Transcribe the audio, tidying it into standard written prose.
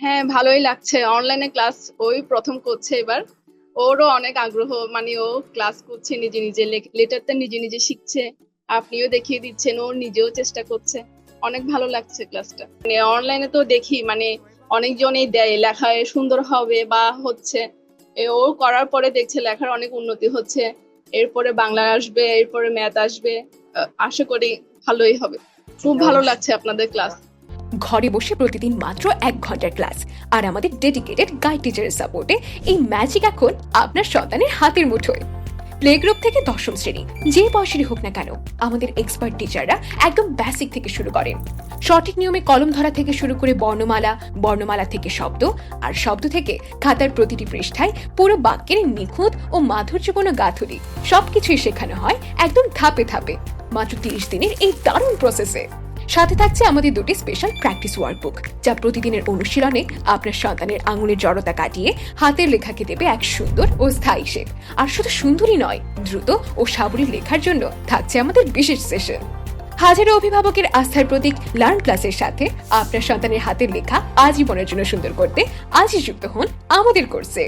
হ্যাঁ, ভালোই লাগছে। অনলাইনে ক্লাস ওই ১ম করছে এবার। ওরও অনেক আগ্রহ, মানে ও ক্লাস করছে নিজে, নিজে লেটারটা নিজে, নিজে শিখছে। আপনিও দেখিয়ে দিচ্ছেন, ও নিজেও চেষ্টা করছে। অনেক ভালো লাগছে ক্লাসটা। মানে অনলাইনে তো দেখি মানে অনেকজনই দেয় লেখায় সুন্দর হবে বা হচ্ছে। ও করার পরে দেখছে লেখার অনেক উন্নতি হচ্ছে। এরপরে বাংলা আসবে, এরপরে ম্যাথ আসবে। আশা করি ভালোই হবে। খুব এটা ভালো অবশ্যই। লাগছে আপনাদের ক্লাস। ঘরে বসে প্রতিদিন মাত্র 1 ঘন্টার ক্লাস আর আমাদের ডেডিকেটেড গাইড টিচারের সাপোর্টে এই ম্যাজিক এখন আপনার সন্তানের হাতের মুঠোয়। প্লে গ্রুপ থেকে দশম শ্রেণী যে বয়সেরই হোক না কেন, আমাদের এক্সপার্ট টিচাররা একদম বেসিক থেকে শুরু করেন। সঠিক নিয়মে কলম ধরা থেকে শুরু করে বর্ণমালা, বর্ণমালা থেকে শব্দ, আর শব্দ থেকে খাতার প্রতিটি পৃষ্ঠায় পুরো বাক্যের নিখুঁত ও মাধুর্যপূর্ণ গাঁথুনি সবকিছুই শেখানো হয় একদম ধাপে ধাপে, মাত্র 30 দিনের এই দারুণ প্রসেসে। সাথে থাকছে আমাদের দুটি স্পেশাল প্র্যাকটিস ওয়ার্কবুক, যা প্রতিদিনের অনুশীলনে আপনার সন্তানের আঙুলের জড়তা কাটিয়ে হাতের লেখাকে দেবে এক সুন্দর ও স্থায়ী শেপ। আর শুধু সুন্দরই নয়, দ্রুত ও সাবলীল লেখার জন্য থাকছে আমাদের বিশেষ সেশন। হাজারো অভিভাবকের আস্থার প্রতীক লার্ন প্লাসের সাথে আপনার সন্তানের হাতের লেখা আজীবনের জন্য সুন্দর করতে আজই যুক্ত হন আমাদের কোর্সে।